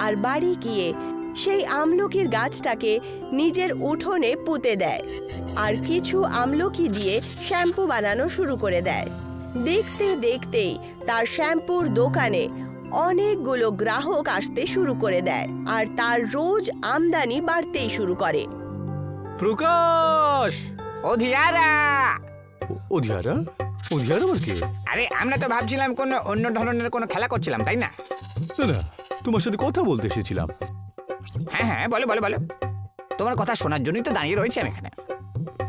আর বাড়ি গিয়ে সেই আমলকির গাছটাকে নিজের উঠোনে পুঁতে দেয় আর কিছু আমলকি দিয়ে শ্যাম্পু বানানো শুরু করে দেয়। দেখতে দেখতেই তার শ্যাম্পুর দোকানে অনেকগুলো গ্রাহক আসতে শুরু করে দেয় আর তার রোজ আমদানি বাড়তেই শুরু করে। প্রকাশ! অধিয়ারা! অধিয়ারা? অধিয়ারা আবার কে? আরে আমরা তো ভাবছিলাম কোন অন্য ধরনের কোনো খেলা করছিলাম, তাই না? না, তোমার সাথে কথা বলতে এসেছিলাম। হ্যাঁ হ্যাঁ, বলো বলো বলো। তোমার কথা শোনার জন্যই তো দাঁড়িয়ে রয়েছি আমি এখানে।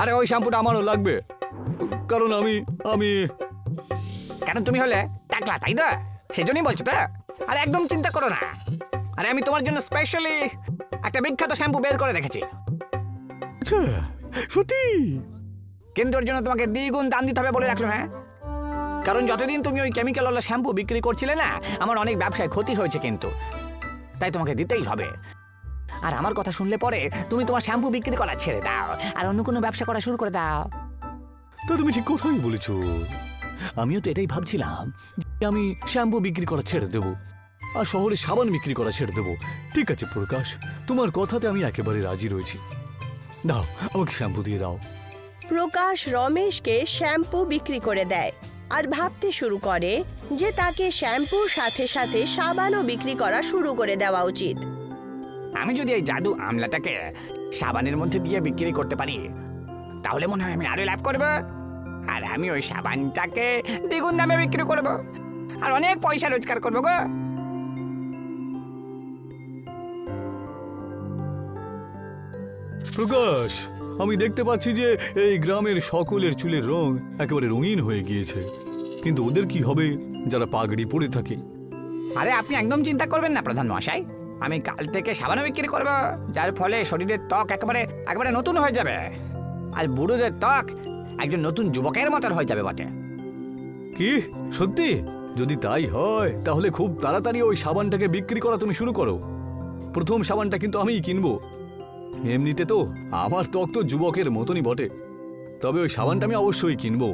আরে ওই শ্যাম্পুটা আমারও লাগবে, কারণ আমি কারণ তুমি হলে টাকলা, তাই তো? সেই জন্যই বলছো তো? আরে একদম চিন্তা করো না। আরে আমি তোমার জন্য স্পেশালি একটা বিখ্যাত শ্যাম্পু বের করে রেখেছি। আচ্ছা, সত্যি? কিন্তু ওর জন্য তোমাকে দ্বিগুণ দাম দিতে হবে বলে রাখলাম। হ্যাঁ, কারণ যতদিন তুমি ওই কেমিক্যালওয়ালা শ্যাম্পু বিক্রি করছিলে না, আমার অনেক ব্যবসায় ক্ষতি হয়েছে, কিন্তু তাই তোমাকে দিতেই হবে। আর আমার কথা শুনলে পরে তুমি তোমার শ্যাম্পু বিক্রি করা ছেড়ে দাও আর অন্য কোনো ব্যবসা করা শুরু করে দাও। তা তুমি ঠিক কথাই বলেছো। আমিও তো এটাই ভাবছিলাম যে আমি শ্যাম্পু বিক্রি করা ছেড়ে দেবো আর শহরে সাবান বিক্রি করা ছেড়ে দেবো। ঠিক আছে প্রকাশ, তোমার কথাতে আমি একেবারে রাজি রয়েছি। দাও, আমাকে শ্যাম্পু দিয়ে দাও। প্রকাশ রমেশকে শ্যাম্পু বিক্রি করে দেয় আর ভাবতে শুরু করে যে তাকে শ্যাম্পুর সাথে সাথে সাবানও বিক্রি করা শুরু করে দেওয়া উচিত। আমি যদি এই জাদু আমলাটাকে সাবানের মধ্যে দিয়ে বিক্রি করতে পারি তাহলে মনে হয় আমি আরো লাভ করব। আর আমি ওই সাবানটাকে দ্বিগুণ দামে বিক্রি করব আর অনেক পয়সা রোজগার করবো গো। প্রকাশ, আমি দেখতে পাচ্ছি যে এই গ্রামের সকলের চুলের রং একেবারে রঙিন হয়ে গিয়েছে, কিন্তু ওদের কি হবে যারা পাগড়ি পরে থাকে? আরে আপনি একদম চিন্তা করবেন না প্রধান মশাই, আমি কাল থেকে সাবানও বিক্রি করব, যার ফলে শরীরের ত্বক একেবারে নতুন হয়ে যাবে আর বুড়োদের ত্বক একজন নতুন যুবকের মতন হয়ে যাবে বটে। কি সত্যি? যদি তাই হয় তাহলে খুব তাড়াতাড়ি ওই সাবানটাকে বিক্রি করা তুমি শুরু করো। প্রথম সাবানটা কিন্তু আমিই কিনবো। এমনিতে তো আমার ত্বক তো যুবকের মতনই বটে, তবে ওই সাবানটা আমি অবশ্যই কিনবো।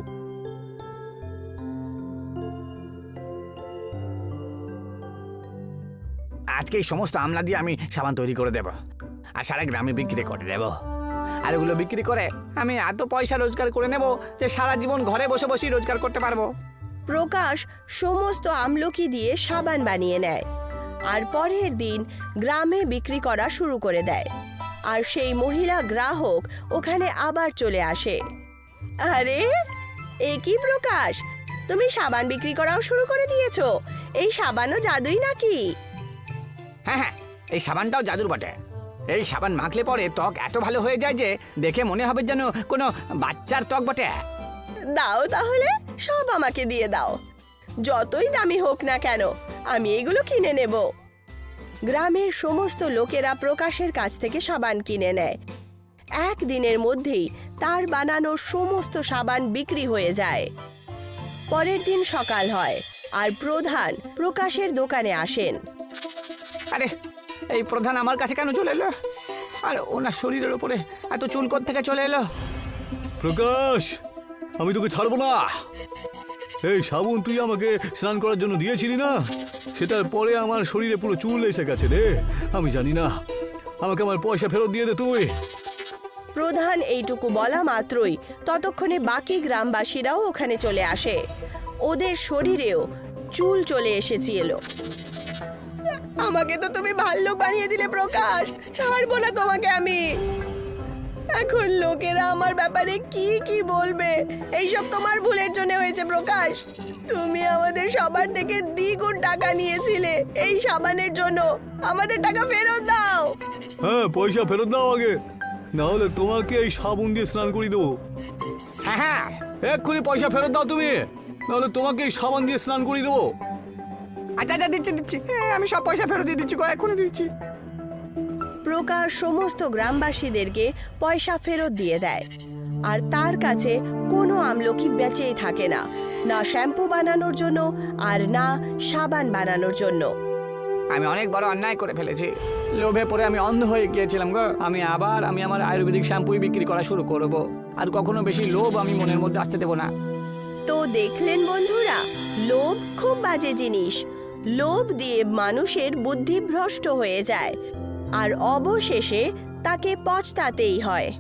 আজকে এই সমস্ত আমলা দিয়ে আমি সাবান তৈরি করে দেব আর সারা গ্রামে বিক্রি করে দেব। আর ওগুলো বিক্রি করে আমি এত পয়সা রোজগার করে নেব যে সারা জীবন ঘরে বসে বসেই রোজগার করতে পারবো। প্রকাশ সমস্ত আমলকি দিয়ে সাবান বানিয়ে নেয় আর পরের দিন গ্রামে বিক্রি করা শুরু করে দেয়। আর সেই মহিলা গ্রাহক ওখানে আবার চলে আসে। আরে এ কি প্রকাশ, তুমি সাবান বিক্রি করাও শুরু করে দিয়েছো? এই সাবানও জাদুই নাকি? হ্যাঁ হ্যাঁ, এই সাবানটাও জাদুর বটে। এই সাবান মাখলে পরে ত্বক এত ভালো হয়ে যায় যে দেখে মনে হবে যেন কোনো বাচ্চার ত্বক বটে। দাও তাহলে, সব আমাকে দিয়ে দাও, যতই দামি হোক না কেন আমি এগুলো কিনে নেব। গ্রামের সমস্ত লোকেরা প্রকাশের কাছ থেকে সাবান কিনে নেয়। একদিনের মধ্যেই তার বানানো সমস্ত সাবান বিক্রি হয়ে যায়। পরের দিন সকাল হয় আর প্রধান প্রকাশের দোকানে আসেন। আরে এই প্রধান আমার কাছে কেন চলে এলো? আর ওনার শরীরের উপরে এত চুল কোথা থেকে চলে এলো? প্রকাশ, আমি তোকে ছাড়বো না। এই সাবুন তুই আমাকে স্নান করার জন্য দিয়েছিলি না, সেটার পরে আমার শরীরে পুরো চুল এসে গেছে রে। আমি জানি না, আমাকে আমার পয়সা ফেরত দিয়ে দে তুই। প্রধান এইটুকু বলা মাত্রই ততক্ষণে বাকি গ্রামবাসীরাও ওখানে চলে আসে। ওদের শরীরেও চুল চলে এসেছিল। আমাকে তো তুমি ভাল্লুক বানিয়ে দিলে প্রকাশ, ছাড়বো না তোমাকে আমি। এখন লোকেরা আমার ব্যাপারে কি কি বলবে? এইসব তোমার ভুলের জন্য হয়েছে প্রকাশ। তুমি আমাদের সবার থেকে দ্বিগুণ টাকা নিয়েছিলে এই সাবানের জন্য। আমাদের টাকা ফেরত দাও। হ্যাঁ, পয়সা ফেরত দাও আগে, না হলে তোমাকে এই সাবুন দিয়ে স্নান করিয়ে দেবো। হ্যাঁ হ্যাঁ, এক্ষুনি পয়সা ফেরত দাও তুমি, নাহলে তোমাকে এই সাবান দিয়ে স্নান করিয়ে দেবো। আচ্ছা আচ্ছা, দিচ্ছি। হ্যাঁ, আমি সব পয়সা ফেরত দিয়ে দিচ্ছি গো, এখনই দিচ্ছি। প্রকাশ সমস্ত গ্রামবাসীদেরকে পয়সা ফেরত দিয়ে দেয় আর তার কাছে কোনো আমলকি বেঁচেই থাকে না, না শ্যাম্পু বানানোর জন্য আর না সাবান বানানোর জন্য। আমি অনেক বড় অন্যায় করে ফেলেছি, লোভে পড়ে আমি অন্ধ হয়ে গিয়েছিলাম গো। আমি আমার আয়ুর্বেদিক শ্যাম্পুই বিক্রি করা শুরু করব, আর কখনো বেশি লোভ আমি মনের মধ্যে আসতে দেবো না। তো দেখলেন বন্ধুরা, লোভ খুব বাজে জিনিস। লোভ দিয়ে মানুষের বুদ্ধি ভ্রষ্ট হয়ে যায় আর অবশেষে তাকে পচতাতেই হয়।